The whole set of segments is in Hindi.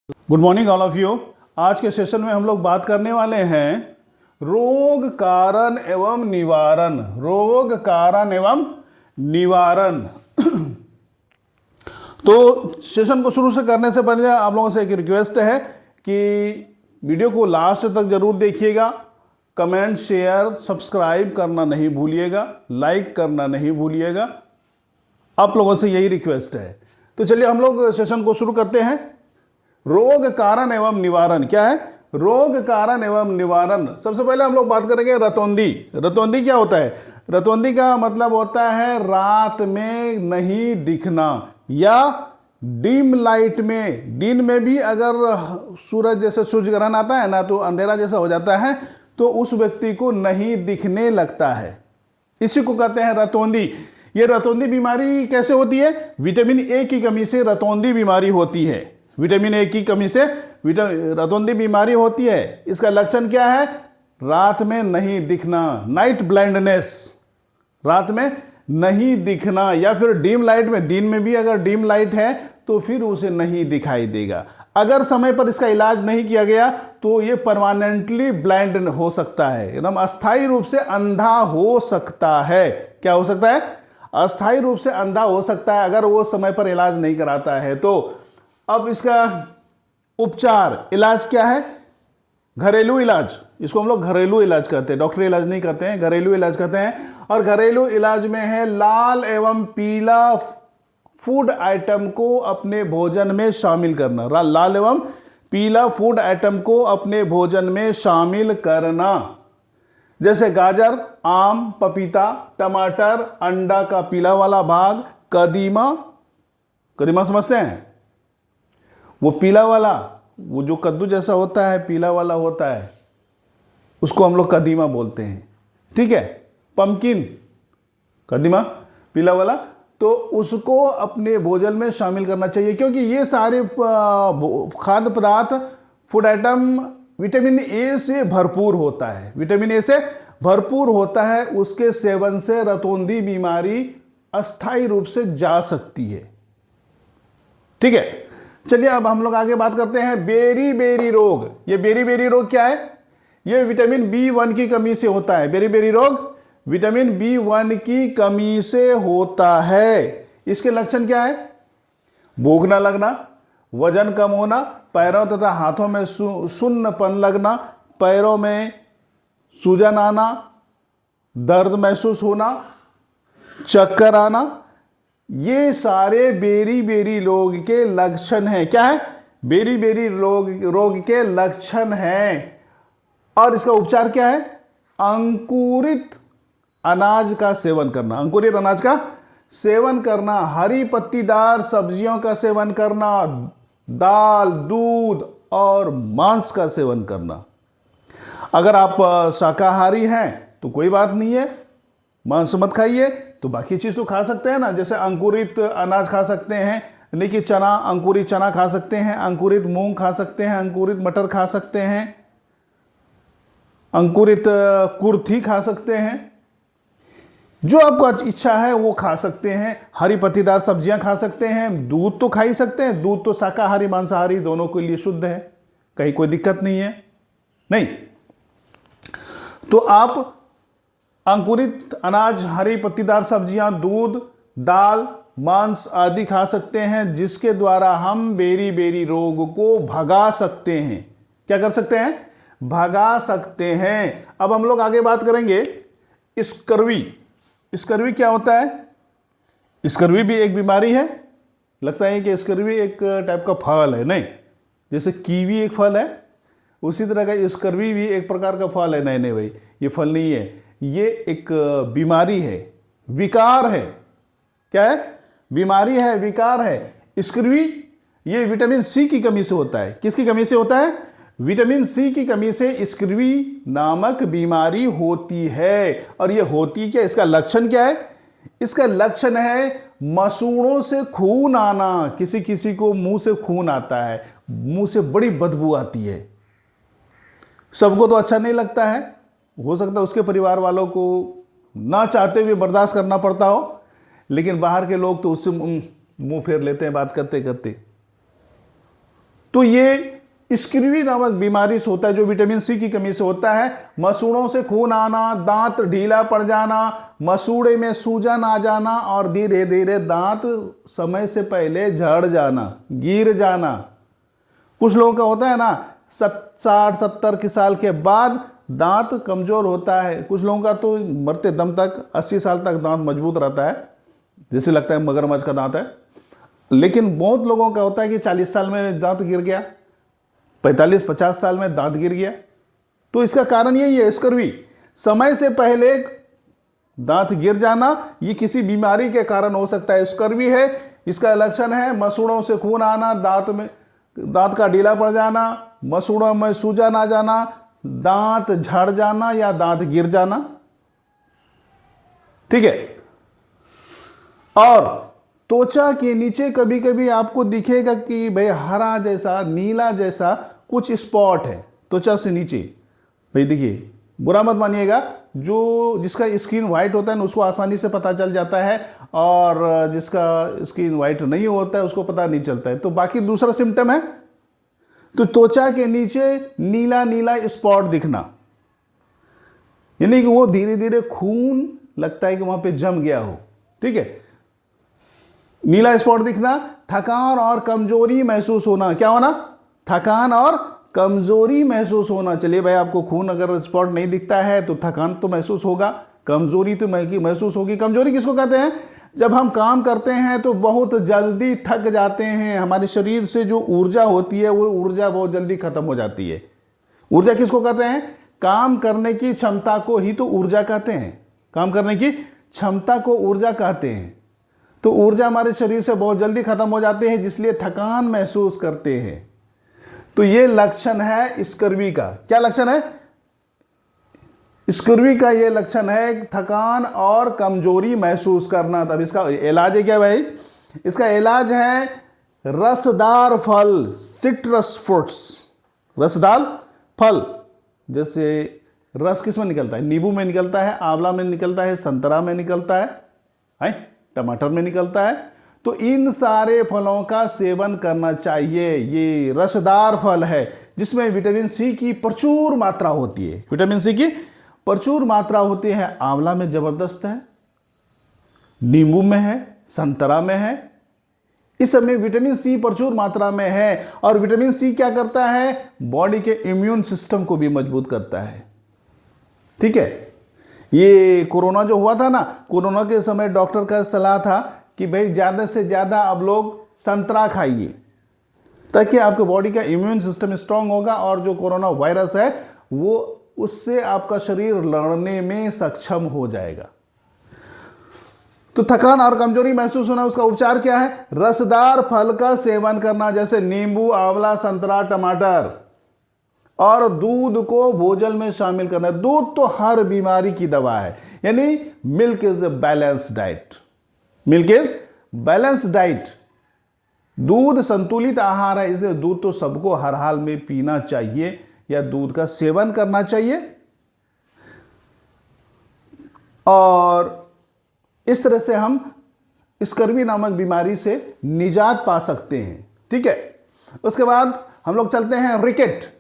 Good morning all of you. आज के सेशन में हम लोग बात करने वाले हैं रोग कारण एवं निवारण। रोग कारण एवं निवारण। तो सेशन को शुरू से करने से पहले आप लोगों से एक रिक्वेस्ट है कि वीडियो को लास्ट तक जरूर देखिएगा। कमेंट, शेयर, सब्सक्राइब करना नहीं भूलिएगा, लाइक करना नहीं भूलिएगा। आप लोगों से यही रिक्वेस्ट है। तो चलिए हम लोग सेशन को शुरू करते हैं। रोग कारण एवं निवारण क्या है? रोग कारण एवं निवारण। सबसे पहले हम लोग बात करेंगे रतौंधी। रतौंधी क्या होता है? रतौंधी का मतलब होता है रात में नहीं दिखना या डिम लाइट में। दिन में भी अगर सूरज जैसे सूर्य ग्रहण आता है ना, तो अंधेरा जैसा हो जाता है, तो उस व्यक्ति को नहीं दिखने लगता है। इसी को कहते हैं रतौंधी। ये रतौंधी बीमारी कैसे होती है? विटामिन ए की कमी से रतौंधी बीमारी होती है। विटामिन ए की कमी से रतौंधी बीमारी होती है। इसका लक्षण क्या है? रात में नहीं दिखना, नाइट ब्लाइंडनेस, रात में नहीं दिखना, या फिर डिम लाइट में। दिन में भी अगर डिम लाइट है तो फिर उसे नहीं दिखाई देगा। अगर समय पर इसका इलाज नहीं किया गया तो ये परमानेंटली ब्लाइंड हो सकता है, एकदम अस्थायी रूप से अंधा हो सकता है। क्या हो सकता है? अस्थायी रूप से अंधा हो सकता है अगर वो समय पर इलाज नहीं कराता है तो। अब इसका उपचार, इलाज क्या है? घरेलू इलाज। इसको हम लोग घरेलू इलाज कहते हैं, डॉक्टरी इलाज नहीं कहते हैं, घरेलू इलाज कहते हैं। और घरेलू इलाज में है लाल एवं पीला फूड आइटम को अपने भोजन में शामिल करना। लाल एवं पीला फूड आइटम को अपने भोजन में शामिल करना, जैसे गाजर, आम, पपीता, टमाटर, अंडा का पीला वाला भाग, कदीमा। कदीमा समझते हैं? वो पीला वाला, वो जो कद्दू जैसा होता है, पीला वाला होता है, उसको हम लोग कदीमा बोलते हैं। ठीक है? पंपकिन, कदीमा, पीला वाला, तो उसको अपने भोजन में शामिल करना चाहिए, क्योंकि ये सारे खाद्य पदार्थ, फूड आइटम विटामिन ए से भरपूर होता है। विटामिन ए से भरपूर होता है। उसके सेवन से रतौंधी बीमारी अस्थायी रूप से जा सकती है। ठीक है? चलिए अब हम लोग आगे बात करते हैं बेरी बेरी रोग। ये बेरी बेरी रोग क्या है? ये विटामिन B1 की कमी से होता है। बेरी बेरी रोग विटामिन B1 की कमी से होता है। इसके लक्षण क्या है? भूख न लगना, वजन कम होना, पैरों तथा हाथों में सुन्नपन लगना, पैरों में सूजन आना, दर्द महसूस होना, चक्कर आना, ये सारे बेरी बेरी रोग के लक्षण हैं। क्या है? बेरी बेरी रोग के लक्षण हैं। और इसका उपचार क्या है? अंकुरित अनाज का सेवन करना। अंकुरित अनाज का सेवन करना, हरी पत्तीदार सब्जियों का सेवन करना, दाल, दूध और मांस का सेवन करना। अगर आप शाकाहारी हैं तो कोई बात नहीं है, मांस मत खाइए, तो बाकी चीज़ तो खा सकते हैं ना। जैसे अंकुरित अनाज खा सकते हैं, यानी कि चना, अंकुरित चना खा सकते हैं, अंकुरित मूंग खा सकते हैं, अंकुरित मटर खा सकते हैं, अंकुरित कुर्थी खा सकते हैं। जो आपको इच्छा है वो खा सकते हैं। हरी पत्तीदार सब्जियां खा सकते हैं। दूध तो खा ही सकते हैं। दूध तो शाकाहारी मांसाहारी दोनों के लिए शुद्ध है, कहीं कोई दिक्कत नहीं है। नहीं तो आप अंकुरित अनाज, हरी पत्तीदार सब्जियां, दूध, दाल, मांस आदि खा सकते हैं, जिसके द्वारा हम बेरी बेरी रोग को भगा सकते हैं। क्या कर सकते हैं? भगा सकते हैं। अब हम लोग आगे बात करेंगे स्कर्वी। स्कर्वी क्या होता है? स्कर्वी भी एक बीमारी है। लगता है कि स्कर्वी एक टाइप का फल है। नहीं, जैसे कीवी एक फल है, उसी तरह का स्कर्वी भी एक प्रकार का फल है। नहीं नहीं भाई, ये फल नहीं है, ये एक बीमारी है, विकार है। क्या है? बीमारी है, विकार है। स्कर्वी ये विटामिन सी की कमी से होता है। किसकी कमी से होता है? विटामिन सी की कमी से स्कर्वी नामक बीमारी होती है। और ये होती क्या? इसका लक्षण क्या है? इसका लक्षण है मसूड़ों से खून आना। किसी किसी को मुंह से खून आता है, मुंह से बड़ी बदबू आती है। सबको तो अच्छा नहीं लगता है, हो सकता है उसके परिवार वालों को ना चाहते हुए बर्दाश्त करना पड़ता हो, लेकिन बाहर के लोग तो उससे मुंह फेर लेते हैं बात करते करते। तो ये स्कर्वी नामक बीमारी से होता है, जो विटामिन सी की कमी से होता है। मसूड़ों से खून आना, दांत ढीला पड़ जाना, मसूड़े में सूजन आ जाना और धीरे धीरे दांत समय से पहले झड़ जाना, गिर जाना। कुछ लोगों का होता है ना 60-70 साल के बाद दांत कमजोर होता है। कुछ लोगों का तो मरते दम तक 80 साल तक दांत मजबूत रहता है, जैसे लगता है मगरमच्छ का दांत है। लेकिन बहुत लोगों का होता है कि 40 साल में दांत गिर गया, 45-50 साल में दांत गिर गया। तो इसका कारण यही है, स्कर्वी, समय से पहले दांत गिर जाना। ये किसी बीमारी के कारण हो सकता है। स्कर्वी है, इसका लक्षण है मसूड़ों से खून आना, दांत का ढीला पड़ जाना, मसूड़ों में सूजन आ जाना, दांत झड़ जाना या दांत गिर जाना। ठीक है। और त्वचा के नीचे कभी कभी आपको दिखेगा कि भाई हरा जैसा, नीला जैसा कुछ स्पॉट है त्वचा से नीचे। भाई देखिए, बुरा मत मानिएगा, जिसका स्किन वाइट होता है ना उसको आसानी से पता चल जाता है, और जिसका स्किन वाइट नहीं होता है उसको पता नहीं चलता है। तो बाकी दूसरा सिम्टम है, तो त्वचा के नीचे नीला नीला स्पॉट दिखना, यानी कि वो धीरे धीरे खून लगता है कि वहां पे जम गया हो। ठीक है। नीला स्पॉट दिखना, थकान और कमजोरी महसूस होना। क्या होना? थकान और कमजोरी महसूस होना। चलिए भाई, आपको खून अगर स्पॉट नहीं दिखता है तो थकान तो महसूस होगा, कमजोरी तो महसूस होगी। कमजोरी किसको कहते हैं? जब हम काम करते हैं तो बहुत जल्दी थक जाते हैं, हमारे शरीर से जो ऊर्जा होती है वो ऊर्जा बहुत जल्दी खत्म हो जाती है। ऊर्जा किसको कहते हैं? काम करने की क्षमता को ही तो ऊर्जा कहते हैं। काम करने की क्षमता को ऊर्जा कहते हैं। तो ऊर्जा हमारे शरीर से बहुत जल्दी खत्म हो जाती है, जिसलिए थकान महसूस करते हैं। तो ये लक्षण है स्कर्वी का। क्या लक्षण है? स्कर्वी का ये लक्षण है थकान और कमजोरी महसूस करना। तब इसका इलाज है क्या भाई? इसका इलाज है रसदार फल, सिट्रस फ्रूट्स। रसदार फल, जैसे रस किस में निकलता है? नींबू में निकलता है, आंवला में निकलता है, संतरा में निकलता है, टमाटर में निकलता है। तो इन सारे फलों का सेवन करना चाहिए। ये रसदार फल है जिसमें विटामिन सी की प्रचुर मात्रा होती है। विटामिन सी की प्रचुर मात्रा होती है। आंवला में जबरदस्त है, नींबू में है, संतरा में है। इस सब में विटामिन सी प्रचुर मात्रा में है। और विटामिन सी क्या करता है? बॉडी के इम्यून सिस्टम को भी मजबूत करता है। ठीक है। ये कोरोना जो हुआ था ना, कोरोना के समय डॉक्टर का सलाह था कि भाई ज़्यादा से ज़्यादा आप लोग संतरा खाइए, ताकि आपके बॉडी का इम्यून सिस्टम स्ट्रांग होगा और जो कोरोना वायरस है वो उससे आपका शरीर लड़ने में सक्षम हो जाएगा। तो थकान और कमजोरी महसूस होना, उसका उपचार क्या है? रसदार फल का सेवन करना, जैसे नींबू, आंवला, संतरा, टमाटर। और दूध को भोजन में शामिल करना। दूध तो हर बीमारी की दवा है, यानी milk is a balance diet. Milk is balance diet. दूध संतुलित आहार है, इसलिए दूध तो सबको हर हाल में पीना चाहिए या दूध का सेवन करना चाहिए। और इस तरह से हम स्कर्वी नामक बीमारी से निजात पा सकते हैं। ठीक है। उसके बाद हम लोग चलते हैं रिकेट।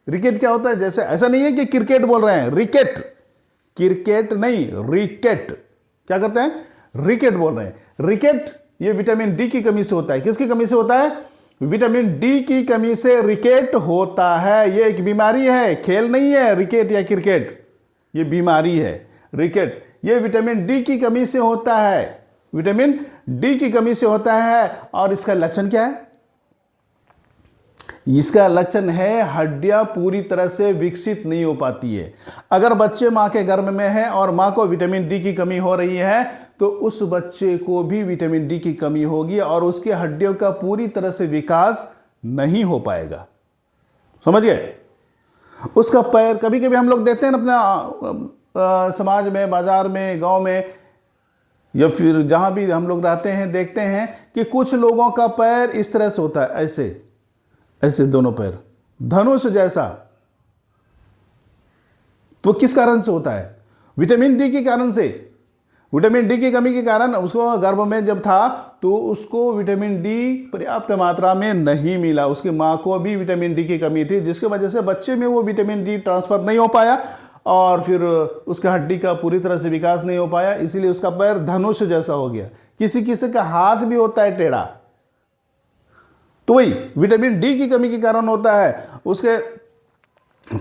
रिकेट क्या होता है? जैसे ऐसा नहीं है कि क्रिकेट बोल रहे हैं, रिकेट, क्रिकेट नहीं, रिकेट। क्या करते हैं? रिकेट बोल रहे हैं। रिकेट ये विटामिन डी की कमी से होता है। किसकी कमी से होता है? विटामिन डी की कमी से रिकेट होता है। ये एक बीमारी है, खेल नहीं है रिकेट या क्रिकेट, ये बीमारी है। रिकेट ये विटामिन डी की कमी से होता है। विटामिन डी की कमी से होता है। और इसका लक्षण क्या है? इसका लक्षण है हड्डियां पूरी तरह से विकसित नहीं हो पाती है। अगर बच्चे मां के गर्भ में है और मां को विटामिन डी की कमी हो रही है तो उस बच्चे को भी विटामिन डी की कमी होगी और उसकी हड्डियों का पूरी तरह से विकास नहीं हो पाएगा। समझ गए? उसका पैर, कभी कभी हम लोग देखते हैं अपना समाज में, बाजार में, गांव में या फिर जहां भी हम लोग रहते हैं, देखते हैं कि कुछ लोगों का पैर इस तरह से होता है, ऐसे ऐसे दोनों पैर धनुष जैसा। तो किस कारण से होता है? विटामिन डी के कारण से। विटामिन डी की कमी के कारण उसको गर्भ में जब था तो उसको विटामिन डी पर्याप्त मात्रा में नहीं मिला, उसकी माँ को भी विटामिन डी की कमी थी, जिसकी वजह से बच्चे में वो विटामिन डी ट्रांसफर नहीं हो पाया और फिर उसका हड्डी का पूरी तरह से विकास नहीं हो पाया, इसीलिए उसका पैर धनुष जैसा हो गया। किसी किसी का हाथ भी होता है टेढ़ा, तो वही विटामिन डी की कमी के कारण होता है, उसके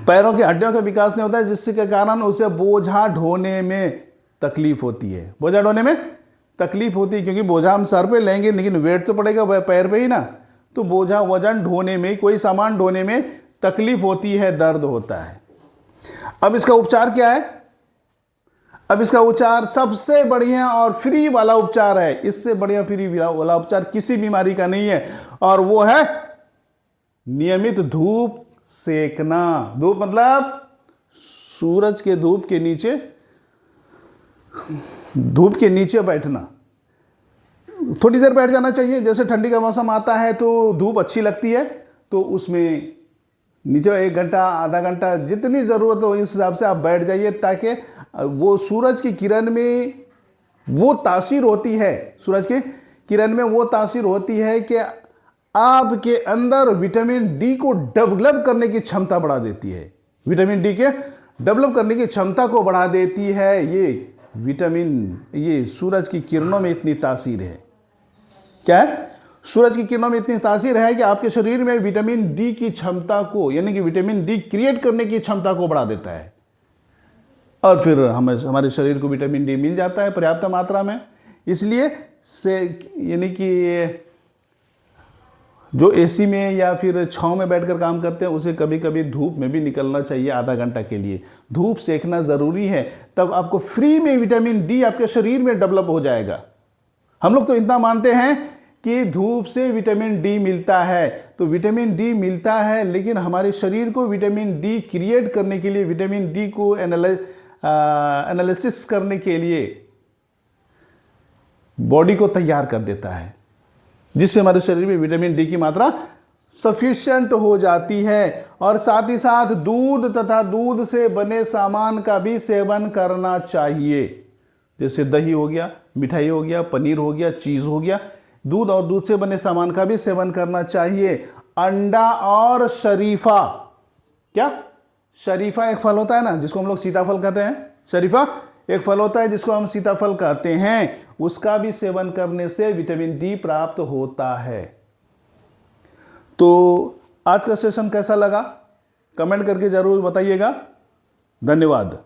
पैरों की हड्डियों का विकास नहीं होता है, जिसके कारण उसे बोझा ढोने में तकलीफ होती है। बोझा ढोने में तकलीफ होती है क्योंकि बोझा हम सर पे लेंगे लेकिन वेट तो पड़ेगा पैर पे ही ना, तो बोझा वजन ढोने में, कोई सामान ढोने में तकलीफ होती है, दर्द होता है। अब इसका उपचार क्या है? अब इसका उपचार सबसे बढ़िया और फ्री वाला उपचार है, इससे बढ़िया फ्री वाला उपचार किसी बीमारी का नहीं है, और वो है नियमित धूप सेकना। धूप मतलब सूरज के धूप के नीचे बैठना। थोड़ी देर बैठ जाना चाहिए, जैसे ठंडी का मौसम आता है तो धूप अच्छी लगती है, तो उसमें नीचे 1 घंटा आधा घंटा जितनी ज़रूरत हो इस हिसाब से आप बैठ जाइए, ताकि वो सूरज की किरण में वो तासीर होती है, सूरज की किरण में वो तासीर होती है कि आपके अंदर विटामिन डी को डेवलप करने की क्षमता बढ़ा देती है। विटामिन डी के डेवलप करने की क्षमता को बढ़ा देती है। ये सूरज की किरणों में इतनी तासीर है। क्या है? सूरज की किरणों में इतनी तासीर है कि आपके शरीर में विटामिन डी की क्षमता को, यानी कि विटामिन डी क्रिएट करने की क्षमता को बढ़ा देता है, और फिर हमारे शरीर को विटामिन डी मिल जाता है पर्याप्त मात्रा में। इसलिए से यानी कि जो एसी में या फिर छांव में बैठकर काम करते हैं, उसे कभी कभी धूप में भी निकलना चाहिए आधा घंटा के लिए। धूप सेकना ज़रूरी है, तब आपको फ्री में विटामिन डी आपके शरीर में डेवलप हो जाएगा। हम लोग तो इतना मानते हैं कि धूप से विटामिन डी मिलता है, तो विटामिन डी मिलता है, लेकिन हमारे शरीर को विटामिन डी क्रिएट करने के लिए, विटामिन डी को एनालिसिस करने के लिए बॉडी को तैयार कर देता है, जिससे हमारे शरीर में विटामिन डी की मात्रा सफिशिएंट हो जाती है। और साथ ही साथ दूध तथा दूध से बने सामान का भी सेवन करना चाहिए, जैसे दही हो गया, मिठाई हो गया, पनीर हो गया, चीज़ हो गया। दूध और दूध से बने सामान का भी सेवन करना चाहिए। अंडा और शरीफा, क्या शरीफा एक फल होता है ना, जिसको हम लोग सीताफल कहते हैं। शरीफा एक फल होता है जिसको हम सीताफल कहते हैं, उसका भी सेवन करने से विटामिन डी प्राप्त होता है। तो आज का सेशन कैसा लगा कमेंट करके जरूर बताइएगा। धन्यवाद।